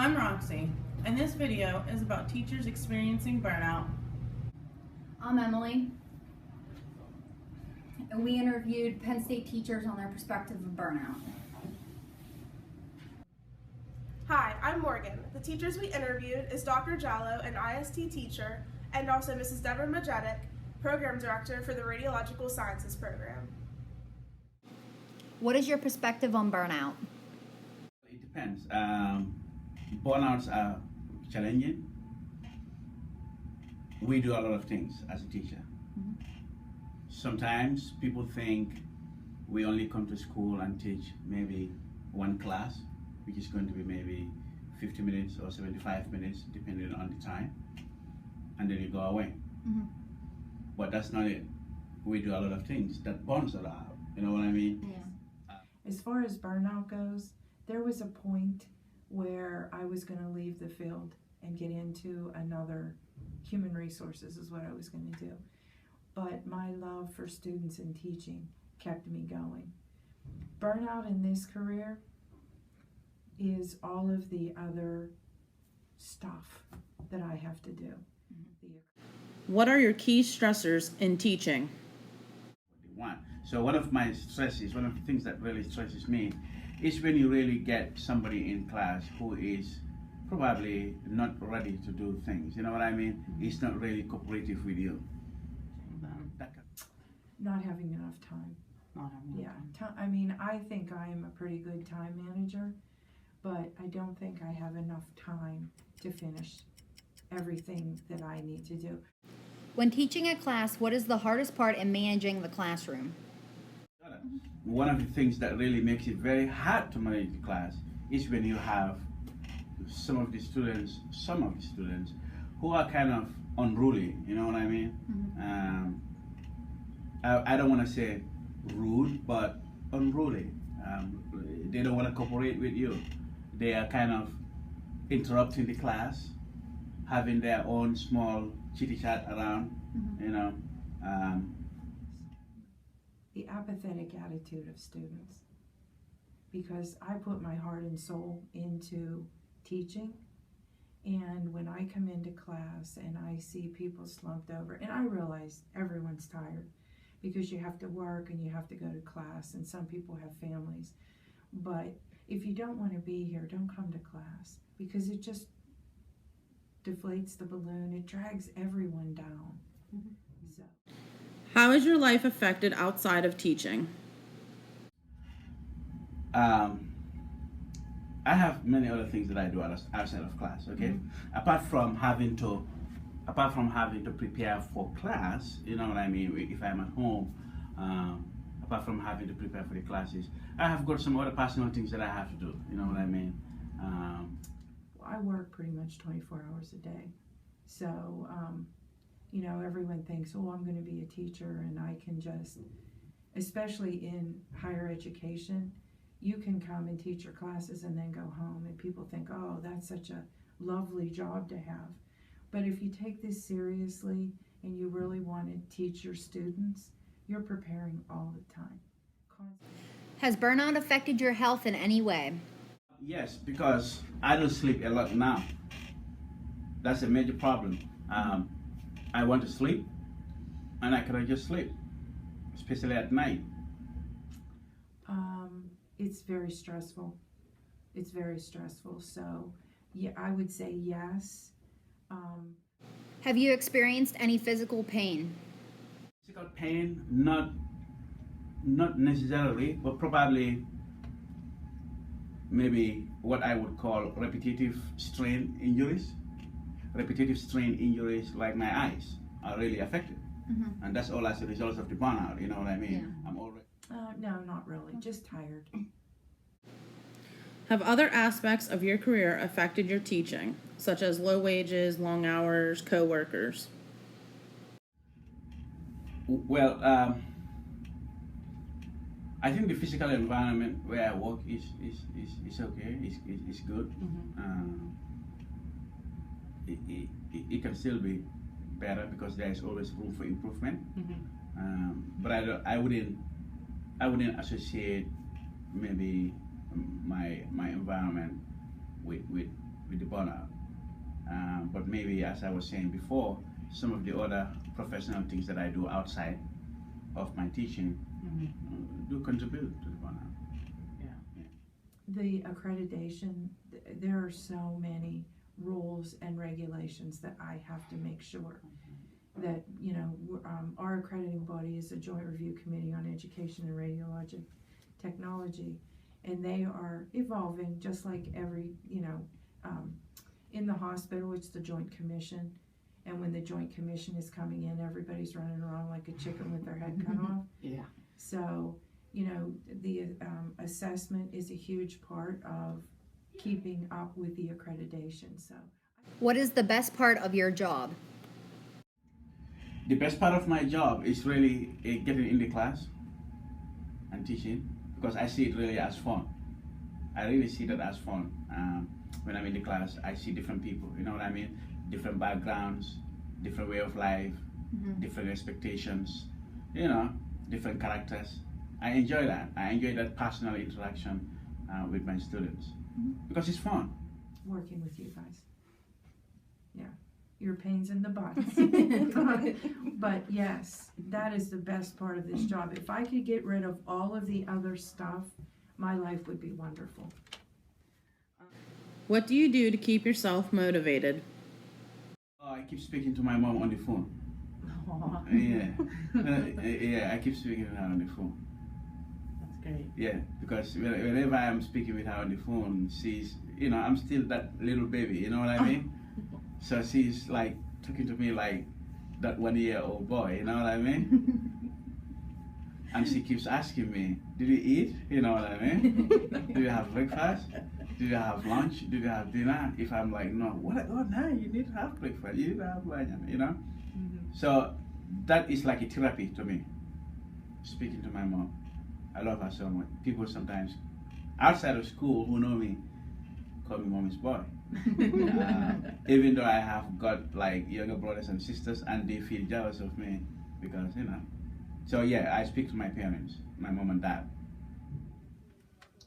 I'm Roxy, and this video is about teachers experiencing burnout. I'm Emilie, and we interviewed Penn State teachers on their perspective of burnout. Hi, I'm Morgan. The teachers we interviewed is Dr. Jallow, an IST teacher, and also Mrs. Debra Majetic, Program Director for the Radiological Sciences Program. What is your perspective on burnout? It depends. Burnouts are challenging. We do a lot of things as a teacher. Sometimes people think we only come to school and teach maybe one class, which is going to be maybe 50 minutes or 75 minutes, depending on the time, and then you go away. But that's not it. We do a lot of things that burns us out. You know what I mean? Yeah. As far as burnout goes, there was a point where I was going to leave the field and get into another human resources is what I was going to do. But my love for students and teaching kept me going. Burnout in this career is all of the other stuff that I have to do. What are your key stressors in teaching? So one of my stresses, one of the things that really stresses me is when you really get somebody in class who is probably not ready to do things. You know what I mean? He's not really cooperative with you. Not having enough time. I mean, I think I am a pretty good time manager, but I don't think I have enough time to finish everything that I need to do. When teaching a class, what is the hardest part in managing the classroom? One of the things that really makes it very hard to manage the class is when you have some of the students who are kind of unruly, you know what I mean? I don't want to say rude, but unruly. They don't want to cooperate with you. They are kind of interrupting the class, having their own small chitty chat around, you know. The apathetic attitude of students, because I put my heart and soul into teaching, and when I come into class and I see people slumped over, and I realize everyone's tired because you have to work and you have to go to class, and some people have families, but if you don't want to be here, don't come to class, because it just deflates the balloon. It drags everyone down. So. How is your life affected outside of teaching? I have many other things that I do outside of class, okay? Apart from having to prepare for class, you know what I mean, if I'm at home, apart from having to prepare for the classes, I have got some other personal things that I have to do, you know what I mean? I work pretty much 24 hours a day. So, you know, everyone thinks, oh, I'm going to be a teacher and I can just, especially in higher education, you can come and teach your classes and then go home, and people think, oh, that's such a lovely job to have. But if you take this seriously and you really want to teach your students, you're preparing all the time. Has burnout affected your health in any way? Yes, because I don't sleep a lot now. That's a major problem. I want to sleep, and I cannot just sleep, especially at night. It's very stressful. It's very stressful. So, yeah, I would say yes. Have you experienced any physical pain? Physical pain, not necessarily, but probably maybe what I would call repetitive strain injuries. Repetitive strain injuries, like my eyes, are really affected, and that's all as a result of the burnout. You know what I mean? Yeah. I'm already. No, not really. Just tired. Have other aspects of your career affected your teaching, such as low wages, long hours, co-workers? Well, I think the physical environment where I work is okay. It's good. It can still be better because there is always room for improvement. But I wouldn't associate maybe my environment with with the burnout. But maybe, as I was saying before, some of the other professional things that I do outside of my teaching do contribute to the burnout. The accreditation, there are so many rules and regulations that I have to make sure that, you know, our accrediting body is the Joint Review Committee on Education and Radiologic Technology, and they are evolving just like every, you know, in the hospital it's the Joint Commission, and when the Joint Commission is coming in, everybody's running around like a chicken with their head cut off. Yeah. So, you know, the assessment is a huge part of keeping up with the accreditation. So, What is the best part of your job? The best part of my job is really getting in the class and teaching, because I see it really as fun. I really see that as fun. When I'm in the class, I see different people, you know what I mean? Different backgrounds, different way of life, different expectations, you know, different characters. I enjoy that. I enjoy that personal interaction with my students because it's fun. working with you guys. Yeah, you're pains in the butt. But yes, that is the best part of this job. If I could get rid of all of the other stuff, my life would be wonderful. What do you do to keep yourself motivated? Oh, I keep speaking to my mom on the phone. Yeah, I keep speaking to her on the phone. That's great. Yeah, because whenever I'm speaking with her on the phone, she's, you know, I'm still that little baby, you know what I mean? So she's like talking to me like that 1-year-old boy, you know what I mean? And she keeps asking me, did you eat? You know what I mean? Do you have breakfast? Do you have lunch? Do you have dinner? If I'm like, no, what? Oh, no, you need to have breakfast. You need to have lunch, you know? So that is like a therapy to me, speaking to my mom. I love her so much. People sometimes outside of school who know me call me mommy's boy. Even though I have got like younger brothers and sisters and they feel jealous of me because, you know. So yeah, I speak to my parents, my mom and dad.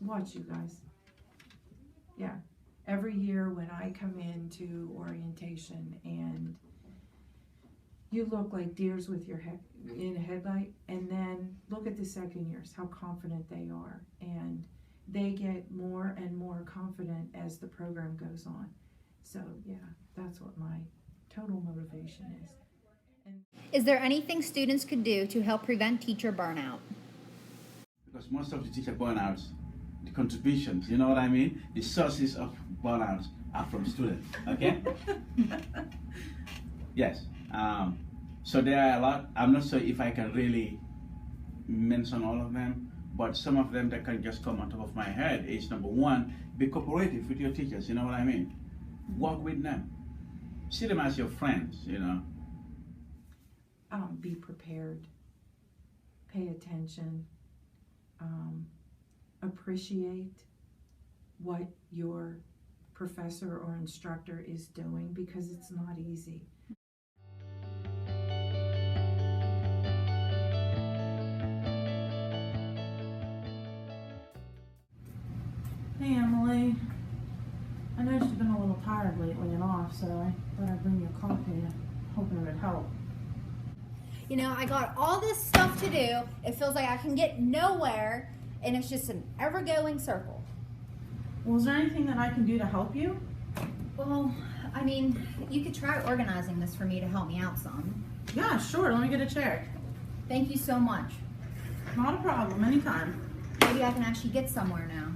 Watch you guys. Yeah, every year when I come into orientation and you look like deers with your head in a headlight, and then look at the second years, how confident they are, and they get more and more confident as the program goes on. So yeah, that's what my total motivation is. Is there anything students could do to help prevent teacher burnout? Because most of the teacher burnouts, the contributions, you know what I mean? The sources of burnouts are from students, okay? Yes. So there are a lot. I'm not sure if I can really mention all of them, but some of them that can just come on top of my head is, number one, be cooperative with your teachers, you know what I mean? Work with them. See them as your friends, you know? Be prepared, pay attention, appreciate what your professor or instructor is doing, because it's not easy. Hey Emily, I know you've been a little tired lately and off, so I thought I'd bring you a coffee, hoping it would help. You know, I got all this stuff to do. It feels like I can get nowhere, and it's just an ever-going circle. Well, is there anything that I can do to help you? Well, I mean, you could try organizing this for me to help me out some. Yeah, sure, let me get a chair. Thank you so much. Not a problem, anytime. Maybe I can actually get somewhere now.